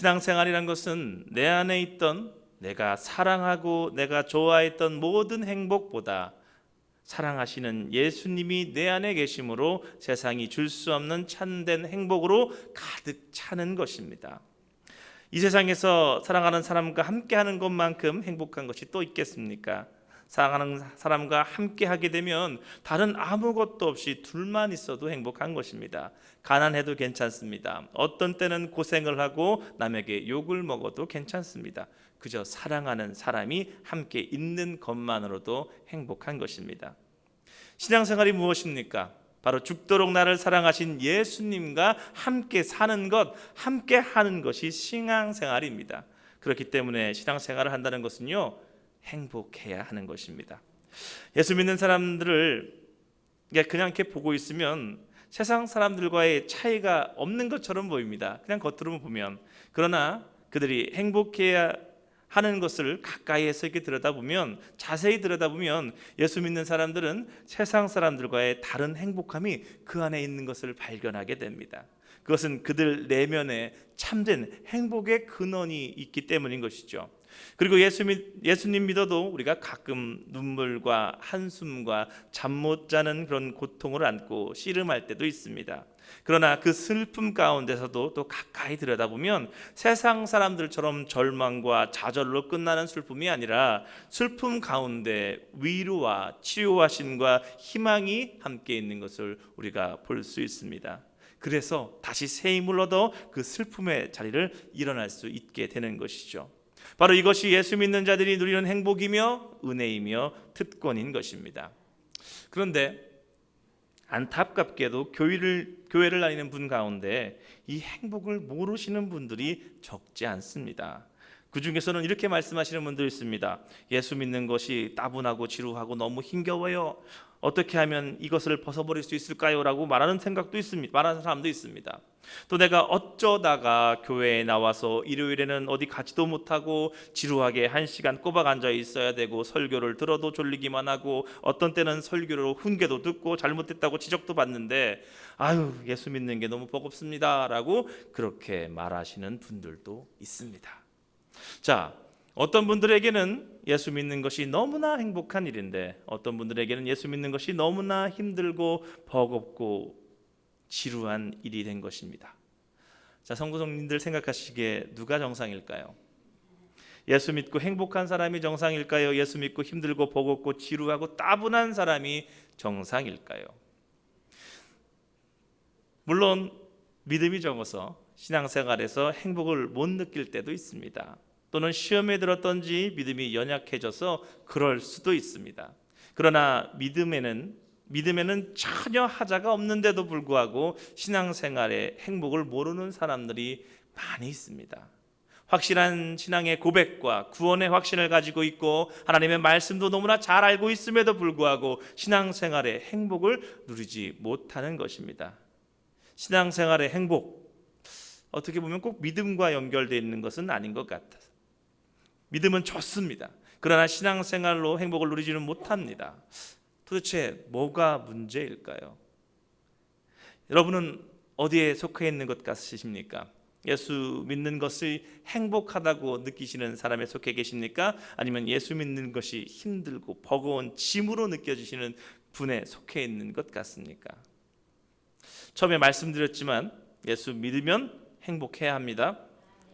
신앙생활이란 것은 내 안에 있던 내가 사랑하고 내가 좋아했던 모든 행복보다 사랑하시는 예수님이 내 안에 계심으로 세상이 줄 수 없는 참된 행복으로 가득 차는 것입니다. 이 세상에서 사랑하는 사람과 함께하는 것만큼 행복한 것이 또 있겠습니까? 사랑하는 사람과 함께하게 되면 다른 아무것도 없이 둘만 있어도 행복한 것입니다. 가난해도 괜찮습니다. 어떤 때는 고생을 하고 남에게 욕을 먹어도 괜찮습니다. 그저 사랑하는 사람이 함께 있는 것만으로도 행복한 것입니다. 신앙생활이 무엇입니까? 바로 죽도록 나를 사랑하신 예수님과 함께 사는 것, 함께 하는 것이 신앙생활입니다. 그렇기 때문에 신앙생활을 한다는 것은요, 행복해야 하는 것입니다. 예수 믿는 사람들을 그냥 이렇게 보고 있으면 세상 사람들과의 차이가 없는 것처럼 보입니다. 그냥 겉으로만 보면. 그러나 그들이 행복해야 하는 것을 가까이에서 이렇게 들여다보면, 자세히 들여다보면 예수 믿는 사람들은 세상 사람들과의 다른 행복함이 그 안에 있는 것을 발견하게 됩니다. 그것은 그들 내면에 참된 행복의 근원이 있기 때문인 것이죠. 그리고 예수님 믿어도 우리가 가끔 눈물과 한숨과 잠 못 자는 그런 고통을 안고 씨름할 때도 있습니다. 그러나 그 슬픔 가운데서도 또 가까이 들여다보면 세상 사람들처럼 절망과 좌절로 끝나는 슬픔이 아니라 슬픔 가운데 위로와 치유하심과 희망이 함께 있는 것을 우리가 볼 수 있습니다. 그래서 다시 새 힘을 얻어 그 슬픔의 자리를 일어날 수 있게 되는 것이죠. 바로 이것이 예수 믿는 자들이 누리는 행복이며 은혜이며 특권인 것입니다. 그런데 안타깝게도 교회를 다니는 분 가운데 이 행복을 모르시는 분들이 적지 않습니다. 그 중에서는 이렇게 말씀하시는 분도 있습니다. 예수 믿는 것이 따분하고 지루하고 너무 힘겨워요. 어떻게 하면 이것을 벗어버릴 수 있을까요? 라고 말하는 사람도 있습니다. 또 내가 어쩌다가 교회에 나와서 일요일에는 어디 가지도 못하고 지루하게 1시간 꼬박 앉아 있어야 되고 설교를 들어도 졸리기만 하고 어떤 때는 설교로 훈계도 듣고 잘못됐다고 지적도 받는데 아유 예수 믿는 게 너무 버겁습니다 라고 그렇게 말하시는 분들도 있습니다. 자, 어떤 분들에게는 예수 믿는 것이 너무나 행복한 일인데 어떤 분들에게는 예수 믿는 것이 너무나 힘들고 버겁고 지루한 일이 된 것입니다. 자, 성도님들 생각하시기에 누가 정상일까요? 예수 믿고 행복한 사람이 정상일까요? 예수 믿고 힘들고 버겁고 지루하고 따분한 사람이 정상일까요? 물론 믿음이 적어서 신앙생활에서 행복을 못 느낄 때도 있습니다. 또는 시험에 들었던지 믿음이 연약해져서 그럴 수도 있습니다. 그러나 믿음에는 전혀 하자가 없는데도 불구하고 신앙생활의 행복을 모르는 사람들이 많이 있습니다. 확실한 신앙의 고백과 구원의 확신을 가지고 있고 하나님의 말씀도 너무나 잘 알고 있음에도 불구하고 신앙생활의 행복을 누리지 못하는 것입니다. 신앙생활의 행복, 어떻게 보면 꼭 믿음과 연결되어 있는 것은 아닌 것 같아서 믿음은 좋습니다. 그러나 신앙생활로 행복을 누리지는 못합니다. 도대체 뭐가 문제일까요? 여러분은 어디에 속해 있는 것 같으십니까? 예수 믿는 것이 행복하다고 느끼시는 사람에 속해 계십니까? 아니면 예수 믿는 것이 힘들고 버거운 짐으로 느껴지시는 분에 속해 있는 것 같습니까? 처음에 말씀드렸지만 예수 믿으면 행복해야 합니다.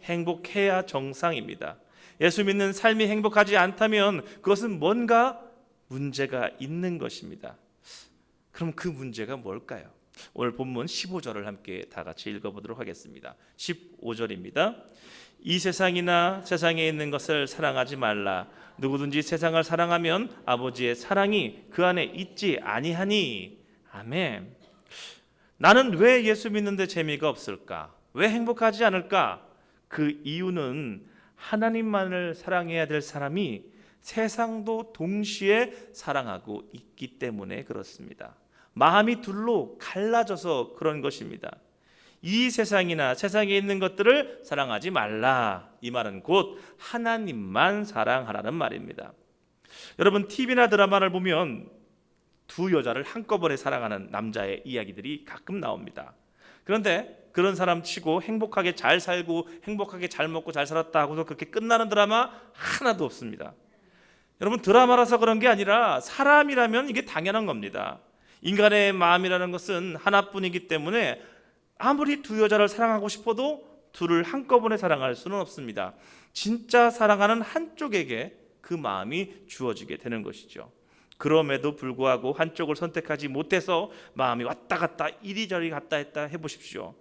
행복해야 정상입니다. 예수 믿는 삶이 행복하지 않다면 그것은 뭔가 문제가 있는 것입니다. 그럼 그 문제가 뭘까요? 오늘 본문 15절을 함께 다 같이 읽어보도록 하겠습니다. 15절입니다. 이 세상이나 세상에 있는 것을 사랑하지 말라. 누구든지 세상을 사랑하면 아버지의 사랑이 그 안에 있지 아니하니. 아멘. 나는 왜 예수 믿는데 재미가 없을까? 왜 행복하지 않을까? 그 이유는 하나님만을 사랑해야 될 사람이 세상도 동시에 사랑하고 있기 때문에 그렇습니다. 마음이 둘로 갈라져서 그런 것입니다. 이 세상이나 세상에 있는 것들을 사랑하지 말라. 이 말은 곧 하나님만 사랑하라는 말입니다. 여러분 TV나 드라마를 보면 두 여자를 한꺼번에 사랑하는 남자의 이야기들이 가끔 나옵니다. 그런데 그런 사람 치고 행복하게 잘 살고 행복하게 잘 먹고 잘 살았다 하고서 그렇게 끝나는 드라마 하나도 없습니다. 여러분, 드라마라서 그런 게 아니라 사람이라면 이게 당연한 겁니다. 인간의 마음이라는 것은 하나뿐이기 때문에 아무리 두 여자를 사랑하고 싶어도 둘을 한꺼번에 사랑할 수는 없습니다. 진짜 사랑하는 한쪽에게 그 마음이 주어지게 되는 것이죠. 그럼에도 불구하고 한쪽을 선택하지 못해서 마음이 왔다 갔다 이리저리 갔다 했다 해보십시오.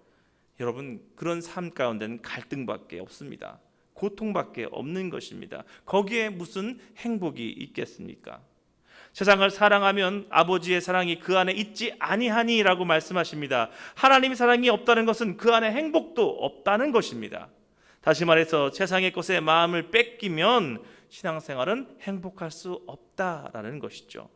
여러분, 그런 삶 가운데는 갈등밖에 없습니다. 고통밖에 없는 것입니다. 거기에 무슨 행복이 있겠습니까? 세상을 사랑하면 아버지의 사랑이 그 안에 있지 아니하니라고 말씀하십니다. 하나님의 사랑이 없다는 것은 그 안에 행복도 없다는 것입니다. 다시 말해서 세상의 것에 마음을 뺏기면 신앙생활은 행복할 수 없다라는 것이죠.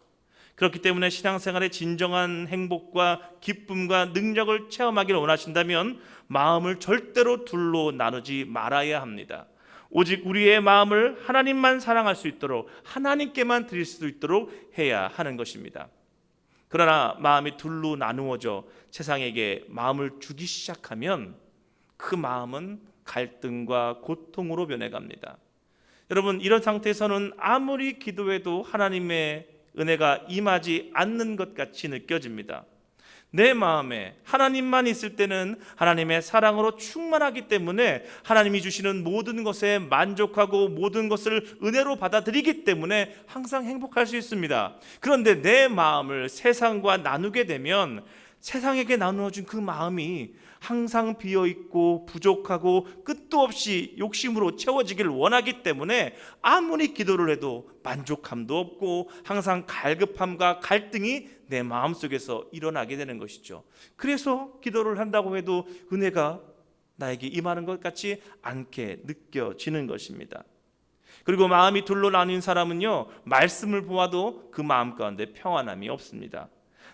그렇기 때문에 신앙생활의 진정한 행복과 기쁨과 능력을 체험하기를 원하신다면 마음을 절대로 둘로 나누지 말아야 합니다. 오직 우리의 마음을 하나님만 사랑할 수 있도록 하나님께만 드릴 수 있도록 해야 하는 것입니다. 그러나 마음이 둘로 나누어져 세상에게 마음을 주기 시작하면 그 마음은 갈등과 고통으로 변해갑니다. 여러분, 이런 상태에서는 아무리 기도해도 하나님의 은혜가 임하지 않는 것 같이 느껴집니다. 내 마음에 하나님만 있을 때는 하나님의 사랑으로 충만하기 때문에 하나님이 주시는 모든 것에 만족하고 모든 것을 은혜로 받아들이기 때문에 항상 행복할 수 있습니다. 그런데 내 마음을 세상과 나누게 되면 세상에게 나누어준 그 마음이 항상 비어있고 부족하고 끝도 없이 욕심으로 채워지기를 원하기 때문에 아무리 기도를 해도 만족함도 없고 항상 갈급함과 갈등이 내 마음속에서 일어나게 되는 것이죠. 그래서 기도를 한다고 해도 은혜가 나에게 임하는 것 같지 않게 느껴지는 것입니다. 그리고 마음이 둘로 나뉜 사람은요, 말씀을 보아도 그 마음 가운데 평안함이 없습니다.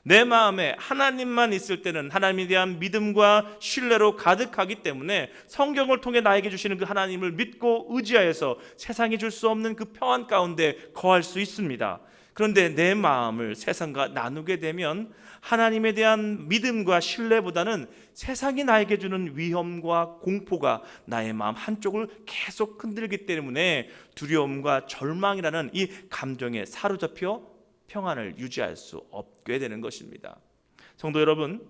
내 마음에 하나님만 있을 때는 하나님에 대한 믿음과 신뢰로 가득하기 때문에 성경을 통해 나에게 주시는 그 하나님을 믿고 의지하여서 세상이 줄 수 없는 그 평안 가운데 거할 수 있습니다. 그런데 내 마음을 세상과 나누게 되면 하나님에 대한 믿음과 신뢰보다는 세상이 나에게 주는 위험과 공포가 나의 마음 한쪽을 계속 흔들기 때문에 두려움과 절망이라는 이 감정에 사로잡혀 평안을 유지할 수 없게 되는 것입니다. 성도 여러분,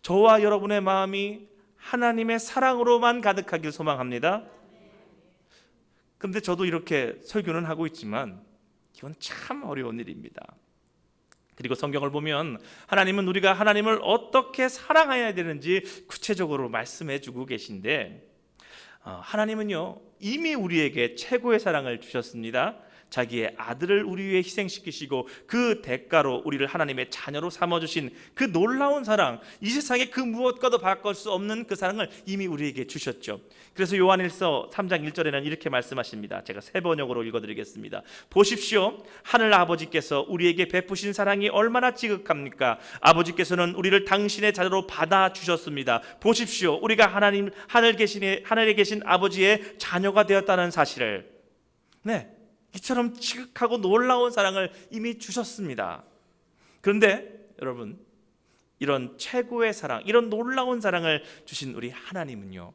저와 여러분의 마음이 하나님의 사랑으로만 가득하길 소망합니다. 그런데 저도 이렇게 설교는 하고 있지만 이건 참 어려운 일입니다. 그리고 성경을 보면 하나님은 우리가 하나님을 어떻게 사랑해야 되는지 구체적으로 말씀해 주고 계신데, 하나님은요 이미 우리에게 최고의 사랑을 주셨습니다. 자기의 아들을 우리 위해 희생시키시고 그 대가로 우리를 하나님의 자녀로 삼아주신 그 놀라운 사랑, 이 세상에 그 무엇과도 바꿀 수 없는 그 사랑을 이미 우리에게 주셨죠. 그래서 요한일서 3장 1절에는 이렇게 말씀하십니다. 제가 세 번역으로 읽어드리겠습니다. 보십시오, 하늘 아버지께서 우리에게 베푸신 사랑이 얼마나 지극합니까? 아버지께서는 우리를 당신의 자녀로 받아주셨습니다. 보십시오, 우리가 하늘에 계신 아버지의 자녀가 되었다는 사실을, 이처럼 지극하고 놀라운 사랑을 이미 주셨습니다. 그런데 여러분, 이런 최고의 사랑, 이런 놀라운 사랑을 주신 우리 하나님은요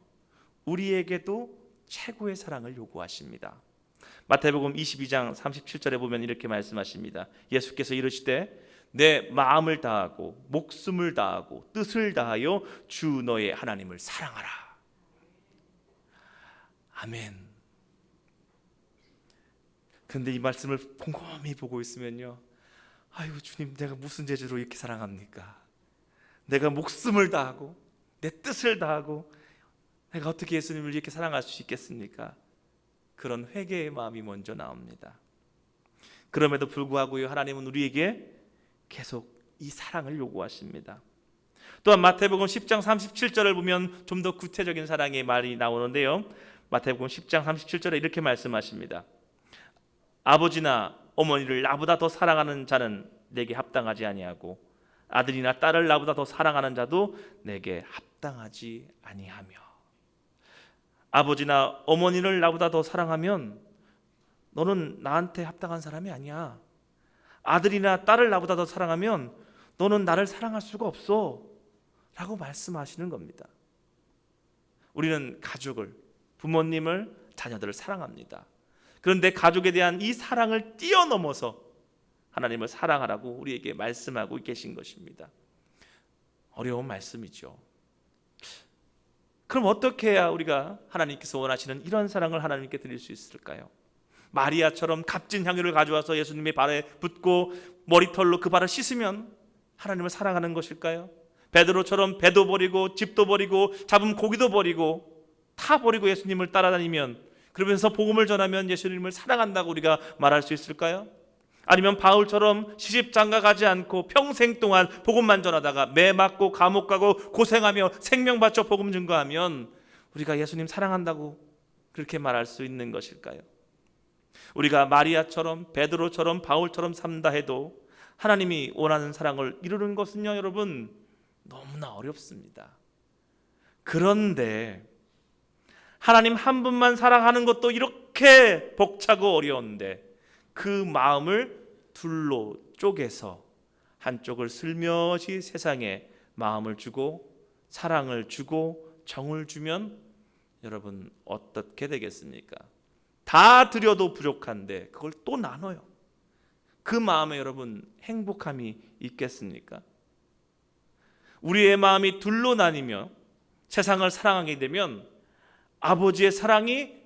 우리에게도 최고의 사랑을 요구하십니다. 마태복음 22장 37절에 보면 이렇게 말씀하십니다. 예수께서 이르시되 내 마음을 다하고 목숨을 다하고 뜻을 다하여 주 너의 하나님을 사랑하라. 아멘. 그런데 이 말씀을 곰곰이 보고 있으면요, 아유 주님, 내가 무슨 죄로 이렇게 사랑합니까? 내가 목숨을 다하고 내 뜻을 다하고 내가 어떻게 예수님을 이렇게 사랑할 수 있겠습니까? 그런 회개의 마음이 먼저 나옵니다. 그럼에도 불구하고요, 하나님은 우리에게 계속 이 사랑을 요구하십니다. 또한 마태복음 10장 37절을 보면 좀 더 구체적인 사랑의 말이 나오는데요, 마태복음 10장 37절에 이렇게 말씀하십니다. 아버지나 어머니를 나보다 더 사랑하는 자는 내게 합당하지 아니하고 아들이나 딸을 나보다 더 사랑하는 자도 내게 합당하지 아니하며. 아버지나 어머니를 나보다 더 사랑하면 너는 나한테 합당한 사람이 아니야. 아들이나 딸을 나보다 더 사랑하면 너는 나를 사랑할 수가 없어 라고 말씀하시는 겁니다. 우리는 가족을, 부모님을, 자녀들을 사랑합니다. 그런데 가족에 대한 이 사랑을 뛰어넘어서 하나님을 사랑하라고 우리에게 말씀하고 계신 것입니다. 어려운 말씀이죠. 그럼 어떻게 해야 우리가 하나님께서 원하시는 이런 사랑을 하나님께 드릴 수 있을까요? 마리아처럼 값진 향유를 가져와서 예수님의 발에 붓고 머리털로 그 발을 씻으면 하나님을 사랑하는 것일까요? 베드로처럼 배도 버리고 집도 버리고 잡은 고기도 버리고 다 버리고 예수님을 따라다니면, 그러면서 복음을 전하면 예수님을 사랑한다고 우리가 말할 수 있을까요? 아니면 바울처럼 시집 장가 가지 않고 평생 동안 복음만 전하다가 매 맞고 감옥 가고 고생하며 생명 바쳐 복음 증거하면 우리가 예수님 사랑한다고 그렇게 말할 수 있는 것일까요? 우리가 마리아처럼 베드로처럼 바울처럼 산다 해도 하나님이 원하는 사랑을 이루는 것은요, 여러분, 너무나 어렵습니다. 그런데 하나님 한 분만 사랑하는 것도 이렇게 벅차고 어려운데 그 마음을 둘로 쪼개서 한쪽을 슬며시 세상에 마음을 주고 사랑을 주고 정을 주면 여러분 어떻게 되겠습니까? 다 드려도 부족한데 그걸 또 나눠요. 그 마음에 여러분 행복함이 있겠습니까? 우리의 마음이 둘로 나뉘며 세상을 사랑하게 되면 아버지의 사랑이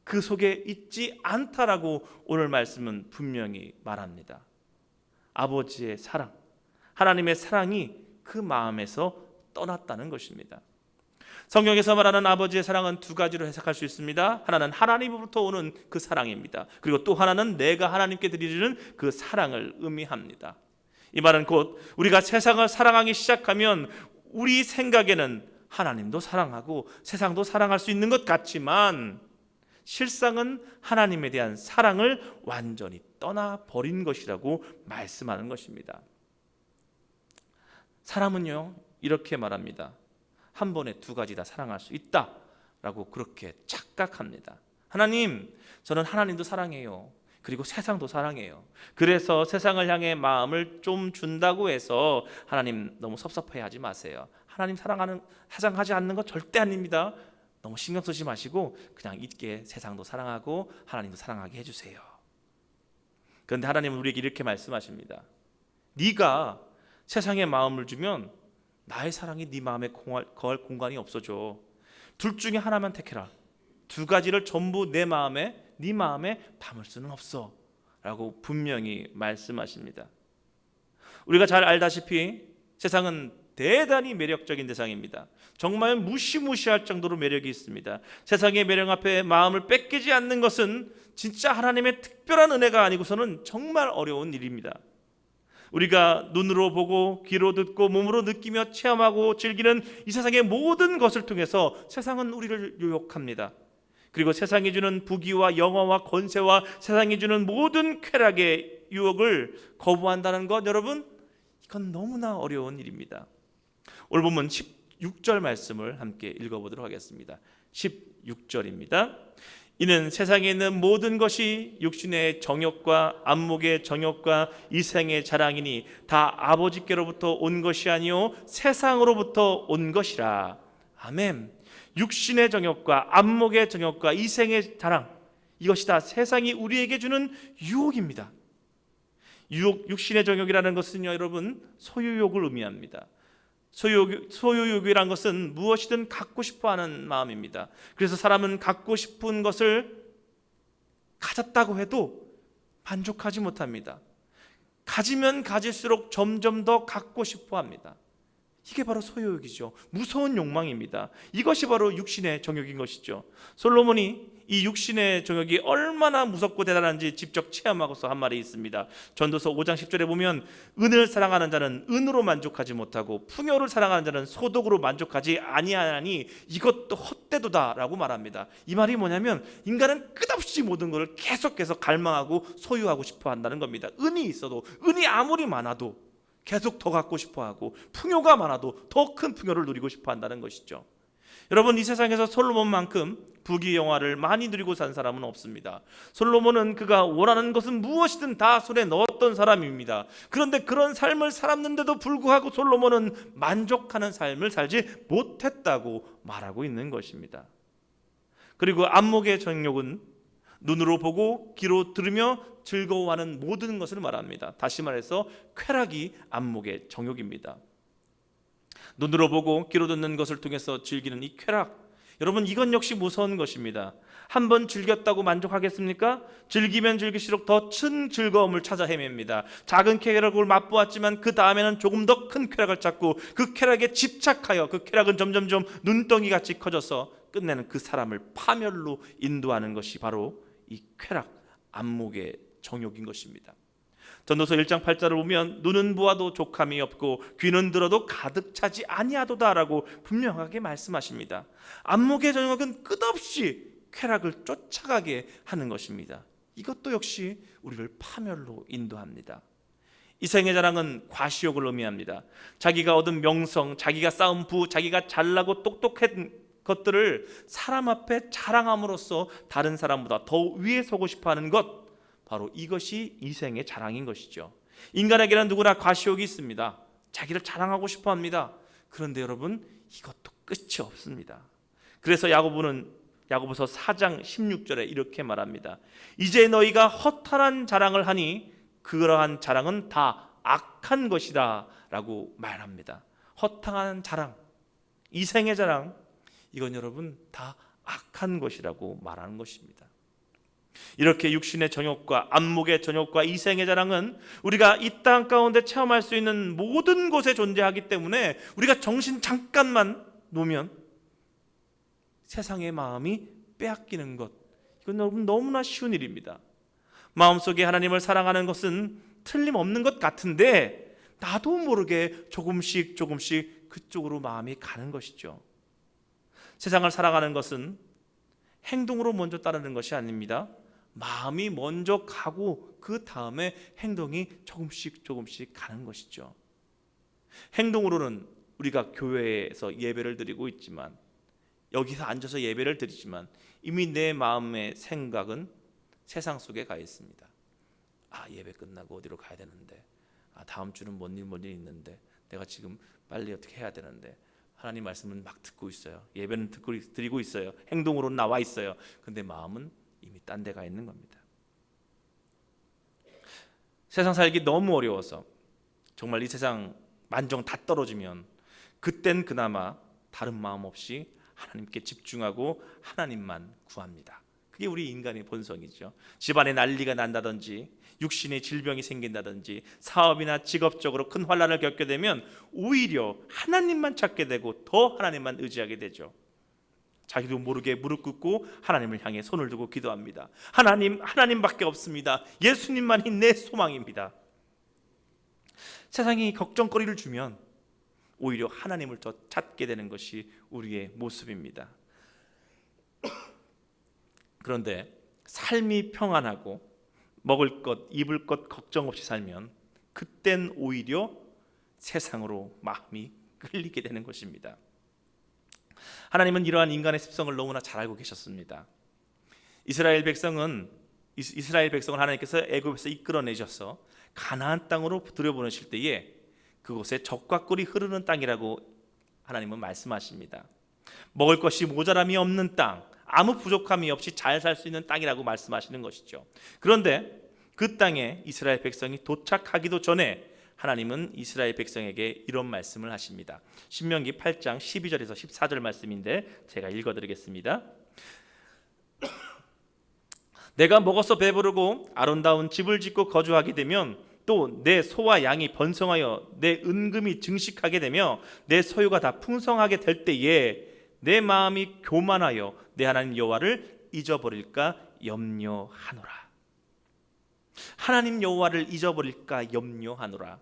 그 속에 있지 않다라고 오늘 말씀은 분명히 말합니다. 아버지의 사랑, 하나님의 사랑이 그 마음에서 떠났다는 것입니다. 성경에서 말하는 아버지의 사랑은 두 가지로 해석할 수 있습니다. 하나는 하나님으로부터 오는 그 사랑입니다. 그리고 또 하나는 내가 하나님께 드리는 그 사랑을 의미합니다. 이 말은 곧 우리가 세상을 사랑하기 시작하면 우리 생각에는 하나님도 사랑하고 세상도 사랑할 수 있는 것 같지만 실상은 하나님에 대한 사랑을 완전히 떠나버린 것이라고 말씀하는 것입니다. 사람은요 이렇게 말합니다. 한 번에 두 가지 다 사랑할 수 있다라고 그렇게 착각합니다. 하나님, 저는 하나님도 사랑해요. 그리고 세상도 사랑해요. 그래서 세상을 향해 마음을 좀 준다고 해서 하나님 너무 섭섭해하지 마세요. 하나님 사랑하지 않는 거 절대 아닙니다. 너무 신경 쓰지 마시고 그냥 있게 세상도 사랑하고 하나님도 사랑하게 해주세요. 그런데 하나님은 우리에게 이렇게 말씀하십니다. 네가 세상에 마음을 주면 나의 사랑이 네 마음에 거할 공간이 없어져. 둘 중에 하나만 택해라. 두 가지를 전부 네 마음에 담을 수는 없어 라고 분명히 말씀하십니다. 우리가 잘 알다시피 세상은 대단히 매력적인 대상입니다. 정말 무시무시할 정도로 매력이 있습니다. 세상의 매력 앞에 마음을 뺏기지 않는 것은 진짜 하나님의 특별한 은혜가 아니고서는 정말 어려운 일입니다. 우리가 눈으로 보고 귀로 듣고 몸으로 느끼며 체험하고 즐기는 이 세상의 모든 것을 통해서 세상은 우리를 유혹합니다. 그리고 세상이 주는 부귀와 영화와 권세와 세상이 주는 모든 쾌락의 유혹을 거부한다는 것, 여러분, 이건 너무나 어려운 일입니다. 오늘 본문 16절 말씀을 함께 읽어보도록 하겠습니다. 16절입니다. 이는 세상에 있는 모든 것이 육신의 정욕과 안목의 정욕과 이생의 자랑이니 다 아버지께로부터 온 것이 아니요 세상으로부터 온 것이라. 아멘. 육신의 정욕과 안목의 정욕과 이생의 자랑, 이것이 다 세상이 우리에게 주는 유혹입니다. 육신의 정욕이라는 것은요, 여러분, 소유욕을 의미합니다. 소유욕이란 것은 무엇이든 갖고 싶어하는 마음입니다. 그래서 사람은 갖고 싶은 것을 가졌다고 해도 만족하지 못합니다. 가지면 가질수록 점점 더 갖고 싶어합니다. 이게 바로 소유욕이죠. 무서운 욕망입니다. 이것이 바로 육신의 정욕인 것이죠. 솔로몬이 이 육신의 정욕이 얼마나 무섭고 대단한지 직접 체험하고서 한 말이 있습니다. 전도서 5장 10절에 보면 은을 사랑하는 자는 은으로 만족하지 못하고 풍요를 사랑하는 자는 소득으로 만족하지 아니하니 이것도 헛되도다라고 말합니다. 이 말이 뭐냐면 인간은 끝없이 모든 것을 계속해서 갈망하고 소유하고 싶어 한다는 겁니다. 은이 있어도, 은이 아무리 많아도 계속 더 갖고 싶어하고 풍요가 많아도 더 큰 풍요를 누리고 싶어 한다는 것이죠. 여러분, 이 세상에서 솔로몬만큼 부귀영화를 많이 누리고 산 사람은 없습니다. 솔로몬은 그가 원하는 것은 무엇이든 다 손에 넣었던 사람입니다. 그런데 그런 삶을 살았는데도 불구하고 솔로몬은 만족하는 삶을 살지 못했다고 말하고 있는 것입니다. 그리고 안목의 정욕은 눈으로 보고 귀로 들으며 즐거워하는 모든 것을 말합니다. 다시 말해서 쾌락이 안목의 정욕입니다. 눈으로 보고 귀로 듣는 것을 통해서 즐기는 이 쾌락, 여러분, 이건 역시 무서운 것입니다. 한번 즐겼다고 만족하겠습니까? 즐기면 즐길수록 더 큰 즐거움을 찾아 헤맵니다. 작은 쾌락을 맛보았지만 그 다음에는 조금 더 큰 쾌락을 찾고 그 쾌락에 집착하여 그 쾌락은 점점점 눈덩이같이 커져서 끝내는 그 사람을 파멸로 인도하는 것이 바로 이 쾌락, 안목의 정욕인 것입니다. 전도서 1장 8절을 보면 눈은 보아도 족함이 없고 귀는 들어도 가득 차지 아니하도다라고 분명하게 말씀하십니다. 안목의 정욕은 끝없이 쾌락을 쫓아가게 하는 것입니다. 이것도 역시 우리를 파멸로 인도합니다. 이생의 자랑은 과시욕을 의미합니다. 자기가 얻은 명성, 자기가 쌓은 부, 자기가 잘나고 똑똑한 것들을 사람 앞에 자랑함으로써 다른 사람보다 더 위에 서고 싶어하는 것, 바로 이것이 이생의 자랑인 것이죠. 인간에게는 누구나 과시욕이 있습니다. 자기를 자랑하고 싶어합니다. 그런데 여러분, 이것도 끝이 없습니다. 그래서 야고보서 4장 16절에 이렇게 말합니다. 이제 너희가 허탄한 자랑을 하니 그러한 자랑은 다 악한 것이다 라고 말합니다. 허탄한 자랑, 이생의 자랑, 이건 여러분 다 악한 것이라고 말하는 것입니다. 이렇게 육신의 정욕과 안목의 정욕과 이생의 자랑은 우리가 이 땅 가운데 체험할 수 있는 모든 곳에 존재하기 때문에 우리가 정신 잠깐만 놓으면 세상의 마음이 빼앗기는 것, 이건 여러분 너무나 쉬운 일입니다. 마음속에 하나님을 사랑하는 것은 틀림없는 것 같은데 나도 모르게 조금씩 그쪽으로 마음이 가는 것이죠. 세상을 살아가는 것은 행동으로 먼저 따르는 것이 아닙니다. 마음이 먼저 가고 그 다음에 행동이 조금씩 가는 것이죠. 행동으로는 우리가 교회에서 예배를 드리고 있지만, 여기서 앉아서 예배를 드리지만 이미 내 마음의 생각은 세상 속에 가 있습니다. 예배 끝나고 어디로 가야 되는데, 다음 주는 뭔 일 있는데, 내가 지금 빨리 어떻게 해야 되는데, 하나님 말씀은 막 듣고 있어요. 예배는 드리고 있어요. 행동으로 나와 있어요. 근데 마음은 이미 딴 데 가 있는 겁니다. 세상 살기 너무 어려워서 정말 이 세상 만정 다 떨어지면 그땐 그나마 다른 마음 없이 하나님께 집중하고 하나님만 구합니다. 그게 우리 인간의 본성이죠. 집안에 난리가 난다든지 육신의 질병이 생긴다든지 사업이나 직업적으로 큰 환난을 겪게 되면 오히려 하나님만 찾게 되고 더 하나님만 의지하게 되죠. 자기도 모르게 무릎 꿇고 하나님을 향해 손을 들고 기도합니다. 하나님밖에 없습니다. 예수님만이 내 소망입니다. 세상이 걱정거리를 주면 오히려 하나님을 더 찾게 되는 것이 우리의 모습입니다. 그런데 삶이 평안하고 먹을 것, 입을 것 걱정 없이 살면 그땐 오히려 세상으로 마음이 끌리게 되는 것입니다. 하나님은 이러한 인간의 습성을 너무나 잘 알고 계셨습니다. 이스라엘 백성을 하나님께서 애굽에서 이끌어내셔서 가나안 땅으로 들여보내실 때에 그곳에 젖과 꿀이 흐르는 땅이라고 하나님은 말씀하십니다. 먹을 것이 모자람이 없는 땅, 아무 부족함이 없이 잘 살 수 있는 땅이라고 말씀하시는 것이죠. 그런데 그 땅에 이스라엘 백성이 도착하기도 전에 하나님은 이스라엘 백성에게 이런 말씀을 하십니다. 신명기 8장 12절에서 14절 말씀인데 제가 읽어드리겠습니다. 내가 먹어서 배부르고 아름다운 집을 짓고 거주하게 되면 또 내 소와 양이 번성하여 내 은금이 증식하게 되며 내 소유가 다 풍성하게 될 때에 내 마음이 교만하여 내 하나님 여호와를 잊어버릴까 염려하노라. 하나님 여호와를 잊어버릴까 염려하노라.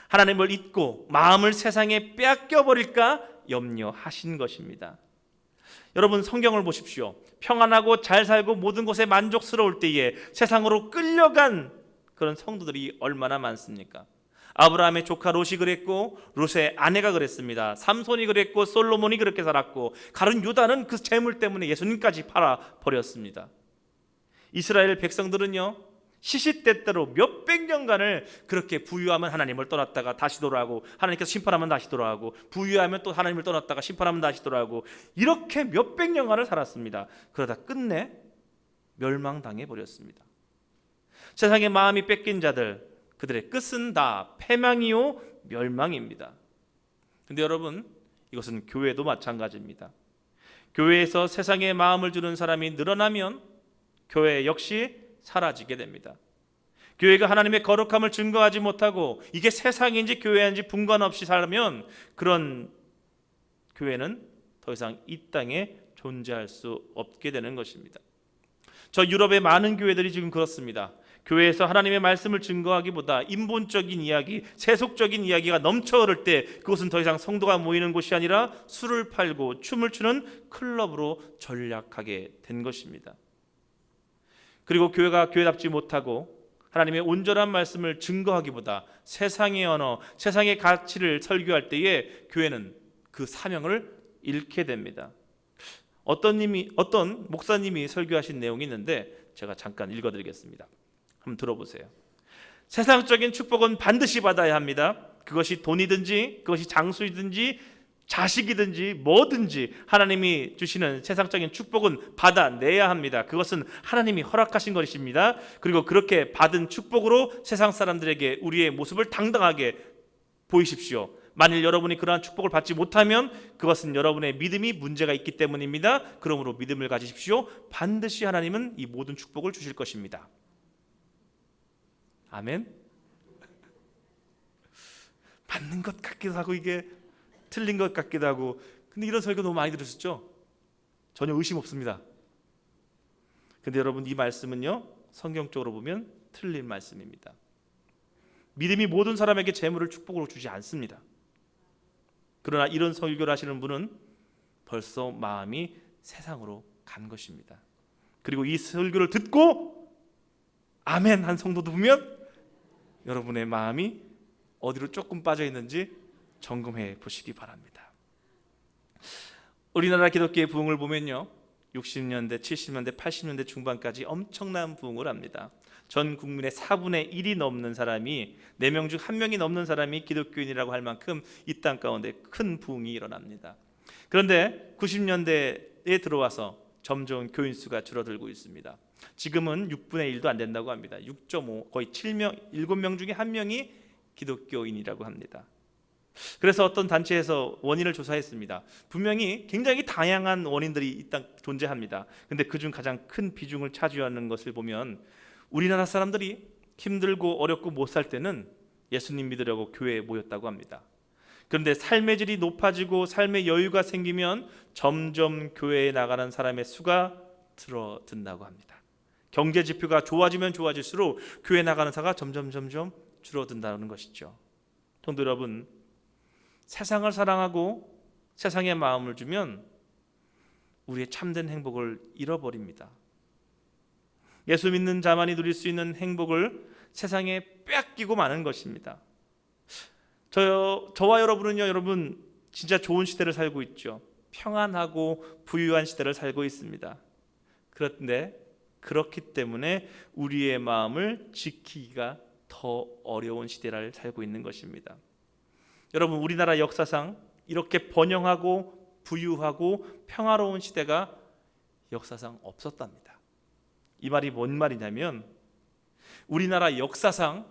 하나님을 잊고 마음을 세상에 빼앗겨 버릴까 염려하신 것입니다. 여러분, 성경을 보십시오. 평안하고 잘 살고 모든 것에 만족스러울 때에 세상으로 끌려간 그런 성도들이 얼마나 많습니까? 아브라함의 조카 롯이 그랬고 롯의 아내가 그랬습니다. 삼손이 그랬고 솔로몬이 그렇게 살았고 가룟 유다는 그 재물 때문에 예수님까지 팔아버렸습니다. 이스라엘 백성들은요, 시시때때로 몇백 년간을 그렇게 부유하면 하나님을 떠났다가 다시 돌아오고, 하나님께서 심판하면 다시 돌아오고, 부유하면 또 하나님을 떠났다가 심판하면 다시 돌아오고, 이렇게 몇백 년간을 살았습니다. 그러다 끝내 멸망당해 버렸습니다. 세상의 마음이 뺏긴 자들, 그들의 끝은 다 패망이요 멸망입니다. 근데 여러분, 이것은 교회도 마찬가지입니다. 교회에서 세상의 마음을 주는 사람이 늘어나면 교회 역시 사라지게 됩니다. 교회가 하나님의 거룩함을 증거하지 못하고 이게 세상인지 교회인지 분간 없이 살면 그런 교회는 더 이상 이 땅에 존재할 수 없게 되는 것입니다. 저 유럽의 많은 교회들이 지금 그렇습니다. 교회에서 하나님의 말씀을 증거하기보다 인본적인 이야기, 세속적인 이야기가 넘쳐 흐를 때 그것은 더 이상 성도가 모이는 곳이 아니라 술을 팔고 춤을 추는 클럽으로 전락하게 된 것입니다. 그리고 교회가 교회답지 못하고 하나님의 온전한 말씀을 증거하기보다 세상의 언어, 세상의 가치를 설교할 때에 교회는 그 사명을 잃게 됩니다. 어떤 목사님이 설교하신 내용이 있는데 제가 잠깐 읽어드리겠습니다. 한번 들어보세요. 세상적인 축복은 반드시 받아야 합니다. 그것이 돈이든지 그것이 장수이든지 자식이든지 뭐든지 하나님이 주시는 세상적인 축복은 받아내야 합니다. 그것은 하나님이 허락하신 것입니다. 그리고 그렇게 받은 축복으로 세상 사람들에게 우리의 모습을 당당하게 보이십시오. 만일 여러분이 그러한 축복을 받지 못하면 그것은 여러분의 믿음이 문제가 있기 때문입니다. 그러므로 믿음을 가지십시오. 반드시 하나님은 이 모든 축복을 주실 것입니다. 아멘. 맞는 것 같기도 하고 이게 틀린 것 같기도 하고, 근데 이런 설교 너무 많이 들으셨죠? 전혀 의심 없습니다. 근데 여러분, 이 말씀은요, 성경적으로 보면 틀린 말씀입니다. 믿음이 모든 사람에게 재물을 축복으로 주지 않습니다. 그러나 이런 설교를 하시는 분은 벌써 마음이 세상으로 간 것입니다. 그리고 이 설교를 듣고 아멘 한 성도도 보면 여러분의 마음이 어디로 조금 빠져 있는지 점검해 보시기 바랍니다. 우리나라 기독교의 부흥을 보면요, 60년대, 70년대, 80년대 중반까지 엄청난 부흥을 합니다. 전 국민의 4분의 1이 넘는 사람이, 4명 중 1명이 넘는 사람이 기독교인이라고 할 만큼 이 땅 가운데 큰 부흥이 일어납니다. 그런데 90년대에 들어와서 점점 교인 수가 줄어들고 있습니다. 지금은 6분의 1도 안 된다고 합니다. 6.5, 거의 7명 중에 1명이 기독교인이라고 합니다. 그래서 어떤 단체에서 원인을 조사했습니다. 분명히 굉장히 다양한 원인들이 이 땅 존재합니다. 근데 그중 가장 큰 비중을 차지하는 것을 보면 우리나라 사람들이 힘들고 어렵고 못 살 때는 예수님 믿으려고 교회에 모였다고 합니다. 그런데 삶의 질이 높아지고 삶의 여유가 생기면 점점 교회에 나가는 사람의 수가 줄어든다고 합니다. 경제 지표가 좋아지면 좋아질수록 교회 나가는 사가 점점 줄어든다는 것이죠. 성도 여러분, 세상을 사랑하고 세상의 마음을 주면 우리의 참된 행복을 잃어버립니다. 예수 믿는 자만이 누릴 수 있는 행복을 세상에 빼앗기고 마는 것입니다. 저와 여러분은요, 여러분 진짜 좋은 시대를 살고 있죠. 평안하고 부유한 시대를 살고 있습니다. 그런데 그렇기 때문에 우리의 마음을 지키기가 더 어려운 시대를 살고 있는 것입니다. 여러분, 우리나라 역사상 이렇게 번영하고 부유하고 평화로운 시대가 역사상 없었답니다. 이 말이 뭔 말이냐면 우리나라 역사상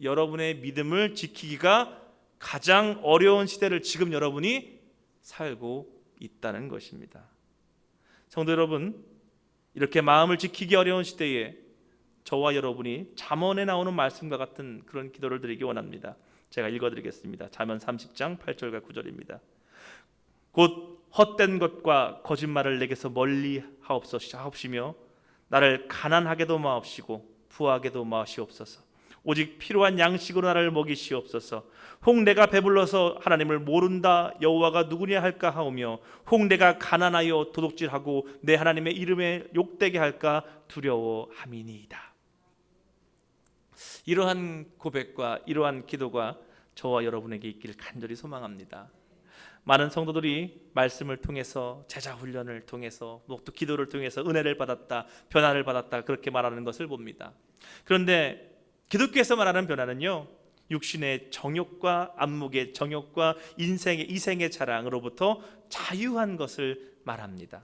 여러분의 믿음을 지키기가 가장 어려운 시대를 지금 여러분이 살고 있다는 것입니다. 성도 여러분, 이렇게 마음을 지키기 어려운 시대에 저와 여러분이 잠언에 나오는 말씀과 같은 그런 기도를 드리기 원합니다. 제가 읽어드리겠습니다. 잠언 30장 8절과 9절입니다. 곧 헛된 것과 거짓말을 내게서 멀리 하옵시며 나를 가난하게도 마옵시고 부하게도 마시옵소서. 오직 필요한 양식으로 나를 먹이시옵소서. 혹 내가 배불러서 하나님을 모른다 여호와가 누구냐 할까 하오며 혹 내가 가난하여 도둑질하고 내 하나님의 이름에 욕되게 할까 두려워함이니이다. 이러한 고백과 이러한 기도가 저와 여러분에게 있기를 간절히 소망합니다. 많은 성도들이 말씀을 통해서, 제자 훈련을 통해서, 또 기도를 통해서 은혜를 받았다, 변화를 받았다, 그렇게 말하는 것을 봅니다. 그런데 기독교에서 말하는 변화는요, 육신의 정욕과 안목의 정욕과 이생의 자랑으로부터 자유한 것을 말합니다.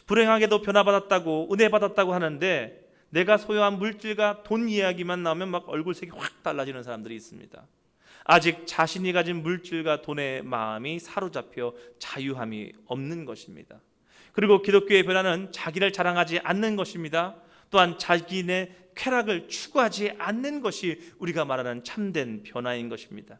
불행하게도 변화받았다고, 은혜 받았다고 하는데 내가 소유한 물질과 돈 이야기만 나오면 막 얼굴색이 확 달라지는 사람들이 있습니다. 아직 자신이 가진 물질과 돈의 마음이 사로잡혀 자유함이 없는 것입니다. 그리고 기독교의 변화는 자기를 자랑하지 않는 것입니다. 또한 자기의 쾌락을 추구하지 않는 것이 우리가 말하는 참된 변화인 것입니다.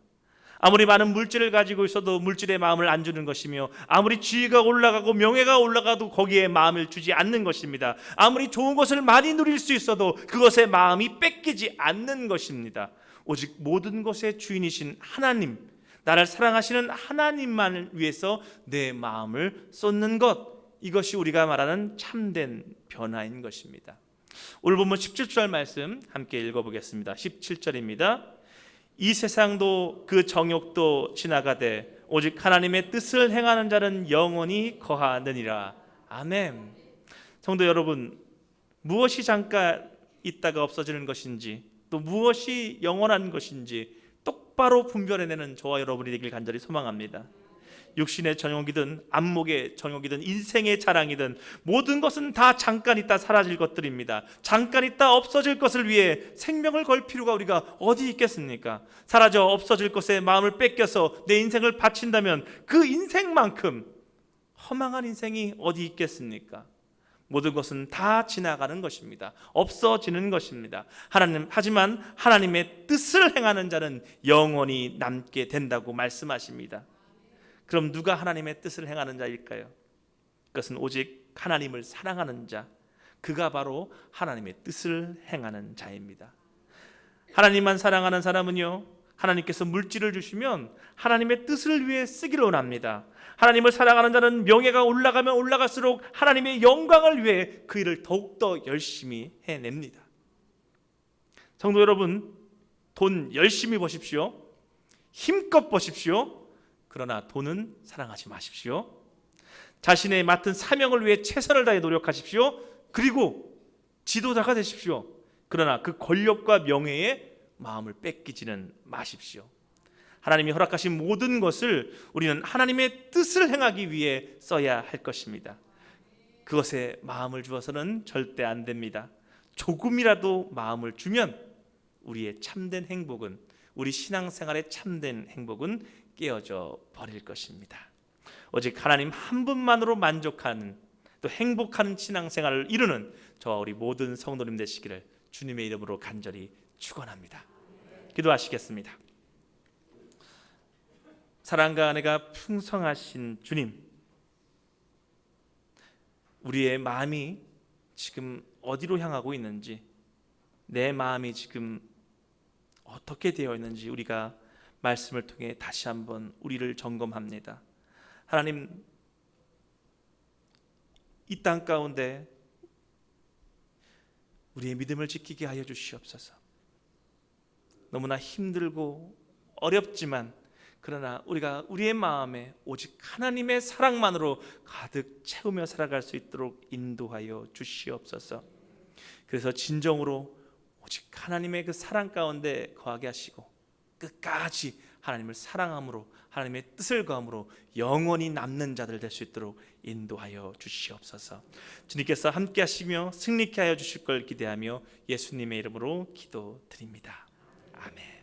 아무리 많은 물질을 가지고 있어도 물질의 마음을 안 주는 것이며, 아무리 지위가 올라가고 명예가 올라가도 거기에 마음을 주지 않는 것입니다. 아무리 좋은 것을 많이 누릴 수 있어도 그것에 마음이 뺏기지 않는 것입니다. 오직 모든 것의 주인이신 하나님, 나를 사랑하시는 하나님만을 위해서 내 마음을 쏟는 것, 이것이 우리가 말하는 참된 변화인 것입니다. 오늘 본문 17절 말씀 함께 읽어보겠습니다. 17절입니다. 이 세상도 그 정욕도 지나가되 오직 하나님의 뜻을 행하는 자는 영원히 거하느니라. 아멘. 성도 여러분, 무엇이 잠깐 있다가 없어지는 것인지, 또 무엇이 영원한 것인지 똑바로 분별해내는 저와 여러분이 되길 간절히 소망합니다. 육신의 정욕이든 안목의 정욕이든 인생의 자랑이든 모든 것은 다 잠깐 있다 사라질 것들입니다. 잠깐 있다 없어질 것을 위해 생명을 걸 필요가 우리가 어디 있겠습니까? 사라져 없어질 것에 마음을 뺏겨서 내 인생을 바친다면 그 인생만큼 허망한 인생이 어디 있겠습니까? 모든 것은 다 지나가는 것입니다. 없어지는 것입니다. 하지만 하나님의 뜻을 행하는 자는 영원히 남게 된다고 말씀하십니다. 그럼 누가 하나님의 뜻을 행하는 자일까요? 그것은 오직 하나님을 사랑하는 자, 그가 바로 하나님의 뜻을 행하는 자입니다. 하나님만 사랑하는 사람은요, 하나님께서 물질을 주시면 하나님의 뜻을 위해 쓰기를 원합니다. 하나님을 사랑하는 자는 명예가 올라가면 올라갈수록 하나님의 영광을 위해 그 일을 더욱더 열심히 해냅니다. 성도 여러분, 돈 열심히 버십시오. 힘껏 버십시오. 그러나 돈은 사랑하지 마십시오. 자신의 맡은 사명을 위해 최선을 다해 노력하십시오. 그리고 지도자가 되십시오. 그러나 그 권력과 명예에 마음을 뺏기지는 마십시오. 하나님이 허락하신 모든 것을 우리는 하나님의 뜻을 행하기 위해 써야 할 것입니다. 그것에 마음을 주어서는 절대 안 됩니다. 조금이라도 마음을 주면 우리의 참된 행복은, 우리 신앙생활의 참된 행복은 깨어져 버릴 것입니다. 오직 하나님 한 분만으로 만족하는, 또 행복한 신앙생활을 이루는 저와 우리 모든 성도님 되시기를 주님의 이름으로 간절히 축원합니다. 기도하시겠습니다. 사랑과 은혜가 풍성하신 주님, 우리의 마음이 지금 어디로 향하고 있는지, 내 마음이 지금 어떻게 되어 있는지 우리가 말씀을 통해 다시 한번 우리를 점검합니다. 하나님, 이 땅 가운데 우리의 믿음을 지키게 하여 주시옵소서. 너무나 힘들고 어렵지만, 그러나 우리가 우리의 마음에 오직 하나님의 사랑만으로 가득 채우며 살아갈 수 있도록 인도하여 주시옵소서. 그래서 진정으로 오직 하나님의 그 사랑 가운데 거하게 하시고, 끝까지 하나님을 사랑함으로, 하나님의 뜻을 거함으로 영원히 남는 자들 될 수 있도록 인도하여 주시옵소서. 주님께서 함께 하시며 승리케 하여 주실 걸 기대하며 예수님의 이름으로 기도드립니다. 아멘.